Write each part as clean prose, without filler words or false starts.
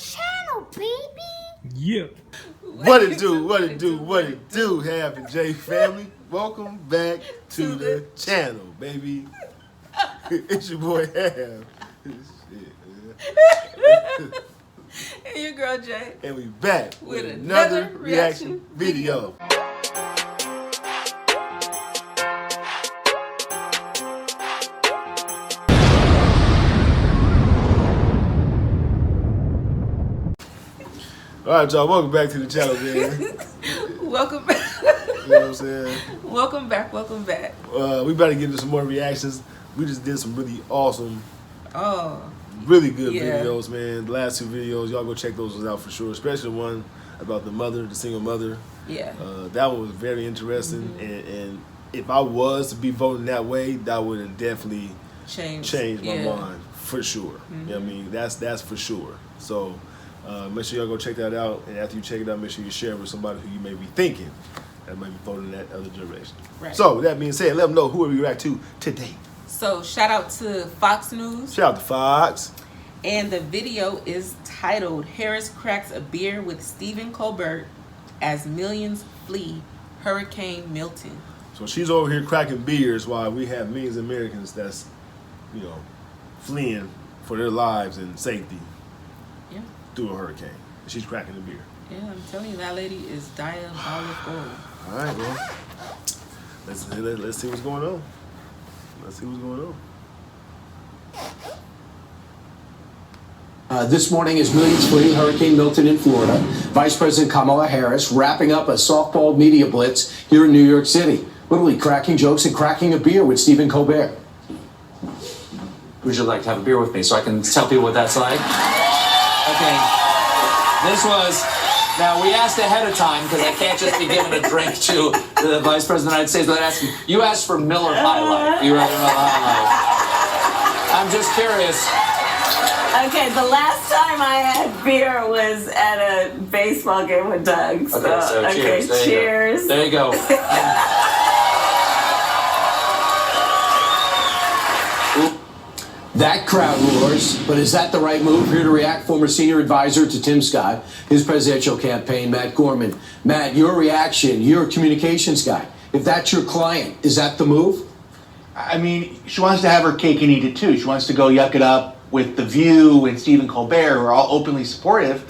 channel, baby. Yeah. What it do, Half and J family. Welcome back to the channel, baby. It's your boy Half. And your girl Jay. And we back with another reaction video. Alright, y'all, welcome back to the channel, man. Welcome back. You know what I'm saying? Welcome back. We better get into some more reactions. We just did some really awesome, Oh. really good Yeah. videos, man. The last two videos, y'all go check those out for sure. Especially the one about the mother, the single mother. Yeah. That one was very interesting. And if I was to be voting that way, that would have definitely changed my mind for sure. You know what I mean? That's for sure. So make sure y'all go check that out. And after you check it out, make sure you share it with somebody who you may be thinking that might be voting that other direction. Right. So with that being said, let them know who we react to today. So shout out to Fox News. Shout out to Fox. And the video is titled "Harris Cracks a Beer with Stephen Colbert as Millions Flee Hurricane Milton." So she's over here cracking beers while we have millions of Americans that's, you know, fleeing for their lives and safety through a hurricane. She's cracking the beer. Yeah, I'm telling you, that lady is diabolical. All right, well, let's see what's going on. Let's see what's going on. This morning is millions fleeing Hurricane Milton in Florida. Vice President Kamala Harris wrapping up a softball media blitz here in New York City. Literally cracking jokes and cracking a beer with Stephen Colbert. Would you like to have a beer with me so I can tell people what that's like? Okay, this was, now we asked ahead of time because I can't just be giving a drink to the Vice President of the United States without asking. You asked for Miller High Life. You rather Miller High Life. I'm just curious. Okay, the last time I had beer was at a baseball game with Doug. So, okay, so cheers. There you go. That crowd roars, but is that the right move? Here to react, former senior advisor to Tim Scott, his presidential campaign, Matt Gorman. Matt, your reaction, you're a communications guy. If that's your client, is that the move? I mean, she wants to have her cake and eat it too. She wants to go yuck it up with The View and Stephen Colbert, who are all openly supportive.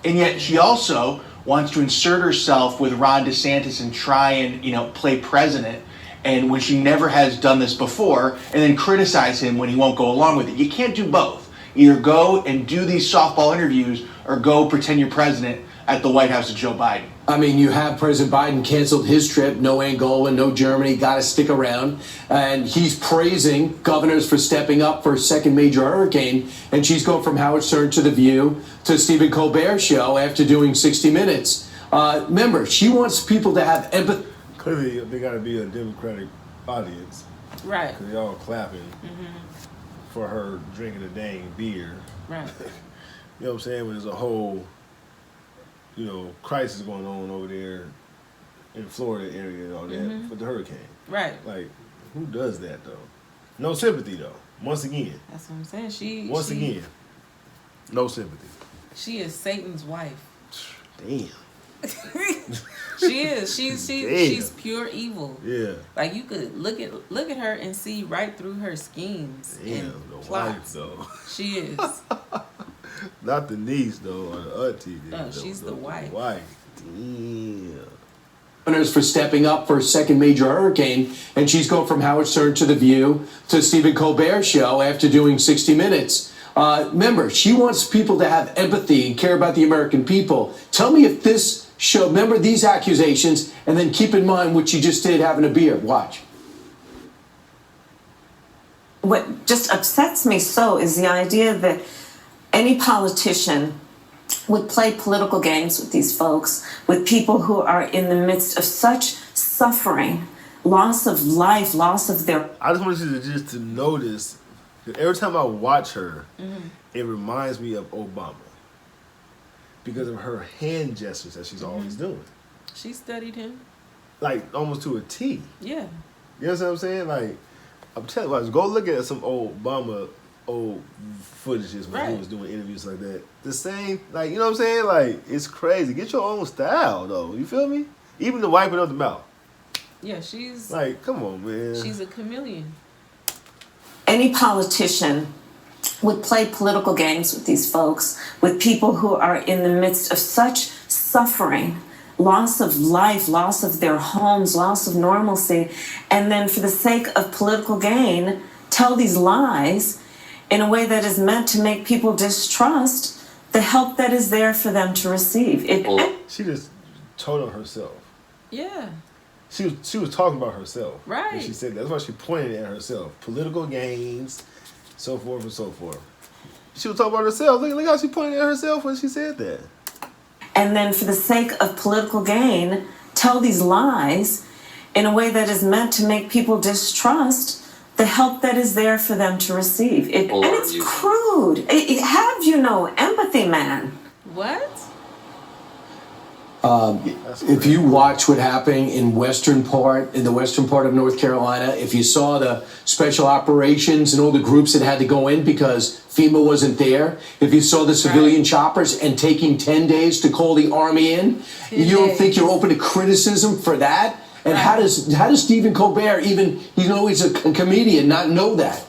And yet she also wants to insert herself with Ron DeSantis and try and, you know, play president. And when she never has done this before, and then criticize him when he won't go along with it. You can't do both. Either go and do these softball interviews or go pretend you're president at the White House with Joe Biden. I mean, you have President Biden canceled his trip, no Angola, no Germany, got to stick around. And he's praising governors for stepping up for a second major hurricane. And she's going from Howard Stern to The View to Stephen Colbert show after doing 60 Minutes. Remember, she wants people to have empathy. Clearly, they got to be a Democratic audience. Right. Because they're all clapping for her drinking a dang beer. Right. You know what I'm saying? When there's a whole, you know, crisis going on over there in the Florida area and all that with the hurricane. Right. Like, who does that, though? No sympathy, though. Once again. That's what I'm saying. Once again, no sympathy. She is Satan's wife. Damn. She is. She's pure evil. Yeah. Like you could look at her and see right through her schemes. Damn, and the plots. wife though. She is. Not the niece though, or the auntie. No, she's the wife. Damn. Governors for stepping up for a second major hurricane, and she's going from Howard Stern to The View to Stephen Colbert show after doing 60 Minutes. Remember, she wants people to have empathy and care about the American people. Tell me if this show, remember these accusations, and then keep in mind what you just did having a beer. Watch. what just upsets me so is the idea that any politician would play political games with these folks, with people who are in the midst of such suffering, loss of life, loss of their... I just want you to notice, every time I watch her, it reminds me of Obama. Because of her hand gestures that she's always doing. She studied him. Like, almost to a T. Yeah. You know what I'm saying? Like, I'm telling you, go look at some old Obama old footages when he was doing interviews like that. The same, like, you know what I'm saying? Like, it's crazy. Get your own style, though. You feel me? Even the wiping of the mouth. Yeah, she's like, come on, man. She's a chameleon. Any politician would play political games with these folks, with people who are in the midst of such suffering, loss of life, loss of their homes, loss of normalcy, and then for the sake of political gain, tell these lies in a way that is meant to make people distrust the help that is there for them to receive. She just told on herself. Yeah. She was talking about herself. Right. When she said that. That's why she pointed at herself. Political gains, so forth and so forth. She was talking about herself. Look how she pointed at herself when she said that. And then for the sake of political gain, tell these lies in a way that is meant to make people distrust the help that is there for them to receive. And it's crude. Have you no empathy, man? What? If you watch what happened in the western part of North Carolina, if you saw the special operations and all the groups that had to go in because FEMA wasn't there, if you saw the civilian choppers and taking 10 days to call the army in, you don't think you're open to criticism for that? And how does Stephen Colbert, even, he's a comedian, not know that?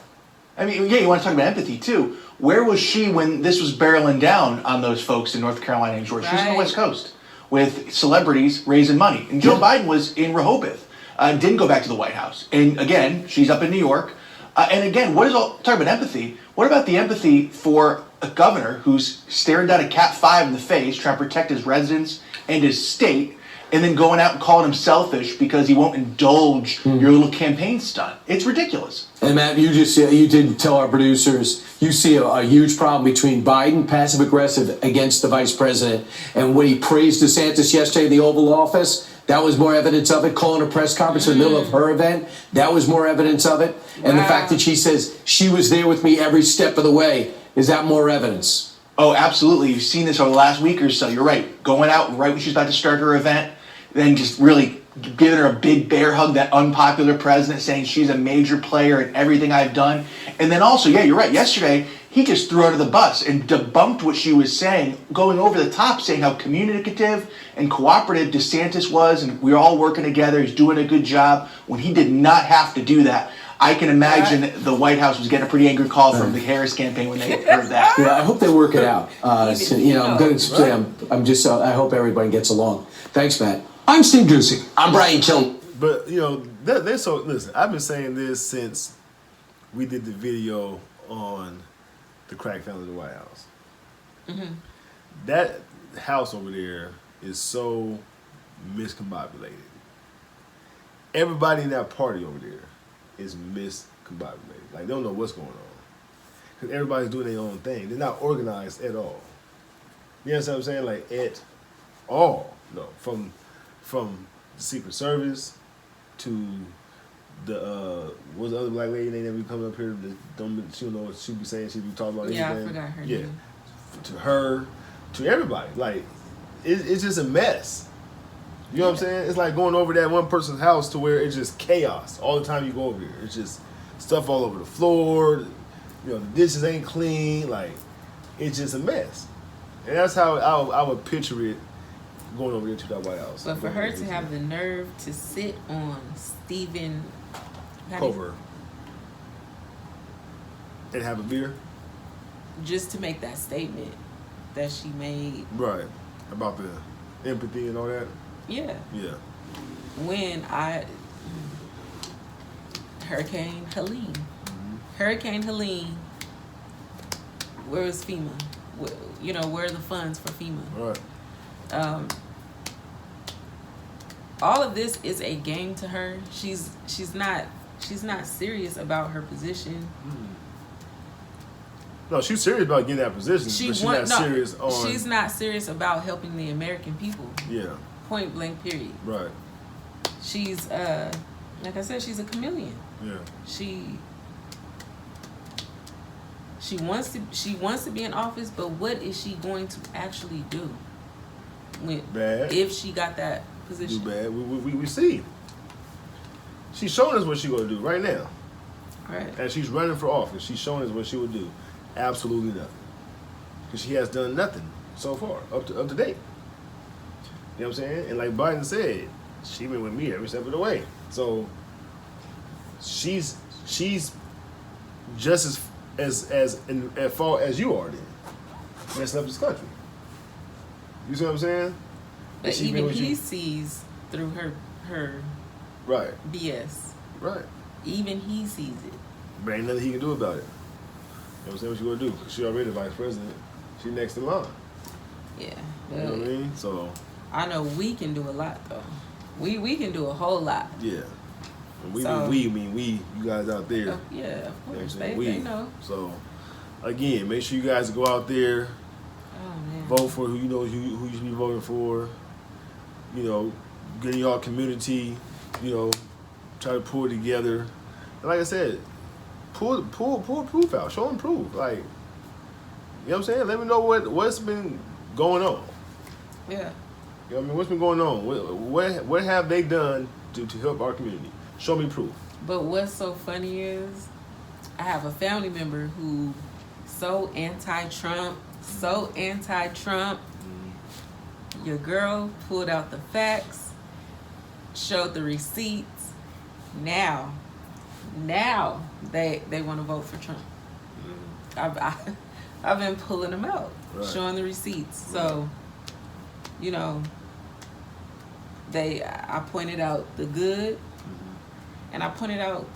I mean, yeah, you want to talk about empathy too. Where was she when this was barreling down on those folks in North Carolina and Georgia? She's on the West Coast with celebrities raising money. And Joe Biden was in Rehoboth, didn't go back to the White House. And again, she's up in New York. And again, talk about empathy. What about the empathy for a governor who's staring down a Cat 5 in the face, trying to protect his residents and his state, and then going out and calling him selfish because he won't indulge your little campaign stunt? It's ridiculous. And Matt, you did tell our producers you see a huge problem between Biden, passive aggressive against the vice president, and when he praised DeSantis yesterday in the Oval Office, that was more evidence of it. Calling a press conference in the middle of her event, that was more evidence of it. And the fact that she says she was there with me every step of the way, is that more evidence? Oh, absolutely. You've seen this over the last week or so. You're right. Going out right when she's about to start her event, then just really giving her a big bear hug, that unpopular president, saying she's a major player in everything I've done. And then also, yeah, you're right. Yesterday, he just threw her under the bus and debunked what she was saying, going over the top, saying how communicative and cooperative DeSantis was, and we were all working together. He's doing a good job when he did not have to do that. I can imagine the White House was getting a pretty angry call from the Harris campaign when they heard that. Yeah, I hope they work it out. I'm going to say, I hope everybody gets along. Thanks, Matt. I'm Steve Ducey. I'm Brian Kiln. But, listen, I've been saying this since we did the video on the crack family in the White House. Mm-hmm. That house over there is so miscombobulated. Everybody in that party over there is miscombobulated. Like, they don't know what's going on. Because everybody's doing their own thing. They're not organized at all. You understand what I'm saying? Like, at all. No, from the Secret Service to the what's the other black lady name that be coming up here that she don't know what she be saying, she be talking about anything. Yeah, I forgot her name. To her, to everybody. Like, it's just a mess. You know what I'm saying? It's like going over that one person's house to where it's just chaos all the time you go over here. It's just stuff all over the floor. The dishes ain't clean. Like, it's just a mess. And that's how I would picture it going over there to that White House. But for her to have the nerve to sit on Stephen Colbert and have a beer, just to make that statement that she made, right, about the empathy and all that. Yeah. When Hurricane Helene, where was FEMA? Where are the funds for FEMA? Right. All of this is a game to her. She's not serious about her position. No, she's serious about getting that position, but she's not serious on. She's not serious about helping the American people. Yeah. Point blank. Period. Right. She's like I said, she's a chameleon. Yeah. She wants to be in office, but what is she going to actually do? If she got that position. Do bad. We see. She's showing us what she's gonna do right now. Right. And she's running for office. She's showing us what she would do. Absolutely nothing. Because she has done nothing so far, up to date. You know what I'm saying? And like Biden said, she been with me every step of the way. So she's just as far as you are then. Messing up this country. You see what I'm saying? But even he sees through her right BS. Right. Even he sees it. But ain't nothing he can do about it. You know what I'm saying? What you gonna do? Cause she already the vice president. She next in line. Yeah. You know what I mean? So I know we can do a lot though. We can do a whole lot. Yeah. And we mean we, you guys out there. Yeah, of course. You know They know. So again, make sure you guys go out there, vote for who who you should be voting for. You know, get in your community, you know, try to pull it together. And like I said, pull proof out. Show them proof. Like, you know what I'm saying? Let me know what's been going on. Yeah. You know what I mean? What's been going on? What have they done to help our community? Show me proof. But what's so funny is I have a family member who so anti-Trump. Your girl pulled out the facts, showed the receipts. Now they want to vote for Trump. I've been pulling them out, showing the receipts. So, you know, I pointed out the good, and I pointed out,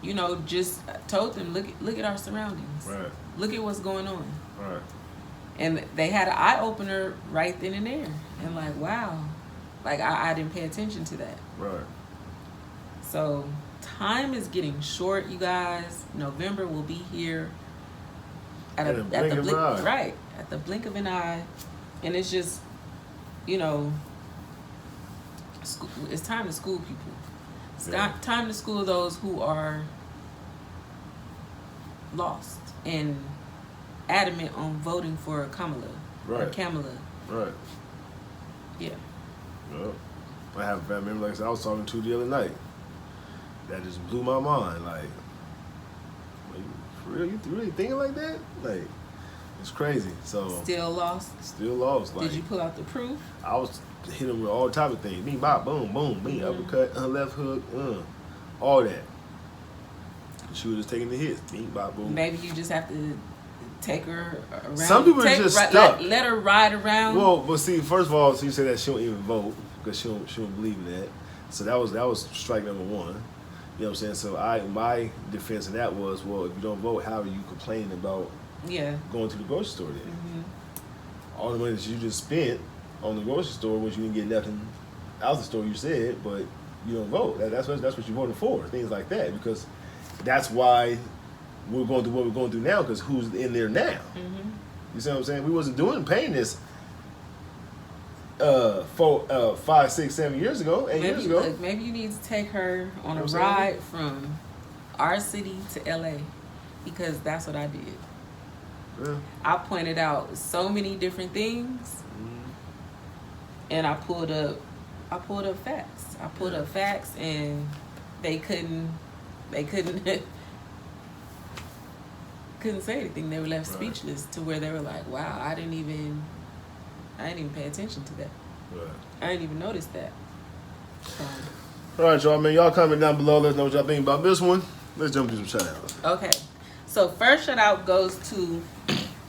you know, just told them, look at our surroundings. Right. Look at what's going on. Right. And they had an eye opener right then and there, and like, wow, like I didn't pay attention to that. Right. So time is getting short, you guys. November will be here at the blink of an eye, and it's just, you know, it's time to school people. It's time to school those who are lost and adamant on voting for Kamala. Right. Or Kamala. Right. Yeah. Well, I have a family member, like I said, I was talking to the other night. That just blew my mind. Like for real, you really thinking like that? Like, it's crazy. So Still lost. Like, did you pull out the proof? I was hitting him with all type of things. Me, bop, boom, boom, me, uppercut, left hook, all that. She was just taking the hits. Me, bop, boom. Maybe you just have to take her around. Some people are just stuck. Let her ride around. Well, but see, first of all, so you say that she don't even vote because she don't believe in that. So that was strike number one. You know what I'm saying? So my defense of that was, well, if you don't vote, how are you complaining about going to the grocery store then? Mm-hmm. All the money that you just spent on the grocery store, which you didn't get nothing out of the store, you said, but you don't vote. That's what you voted for, things like that. Because that's why we're going through what we're going through now, because who's in there now? Mm-hmm. You see what I'm saying? We wasn't paying this 5, 6, 7 years ago, 8 years ago. Look, maybe you need to take her on a ride from our city to LA, because that's what I did. Yeah. I pointed out so many different things, and I pulled up facts. I pulled up facts, and they couldn't say anything. They were left speechless, to where they were like, wow, I didn't even pay attention to that. Right. I didn't even notice that. So. All right, y'all, man. Y'all comment down below. Let us know what y'all think about this one. Let's jump to some shout-outs. Okay. So first shout-out goes to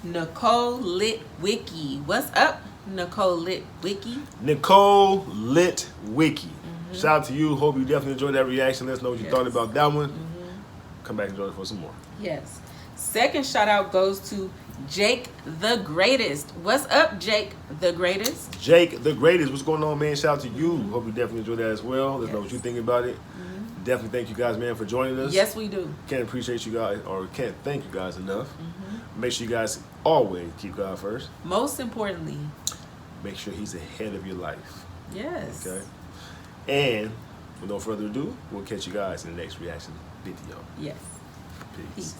Nicole Litwicki. What's up, Nicole Litwicki? Nicole Litwicki. Mm-hmm. Shout out to you. Hope you definitely enjoyed that reaction. Let us know what you thought about that one. Mm-hmm. Come back and join us for some more. Yes. Second shout-out goes to Jake the Greatest. What's up, Jake the Greatest? Jake the Greatest. What's going on, man? Shout out to you. Hope you definitely enjoyed that as well. Let's know what you think about it. Mm-hmm. Definitely thank you guys, man, for joining us. Yes, we do. Can't appreciate you guys, or can't thank you guys enough. Mm-hmm. Make sure you guys always keep God first. Most importantly, make sure He's ahead of your life. Yes. Okay. And with no further ado, we'll catch you guys in the next reaction video. Yes. Peace.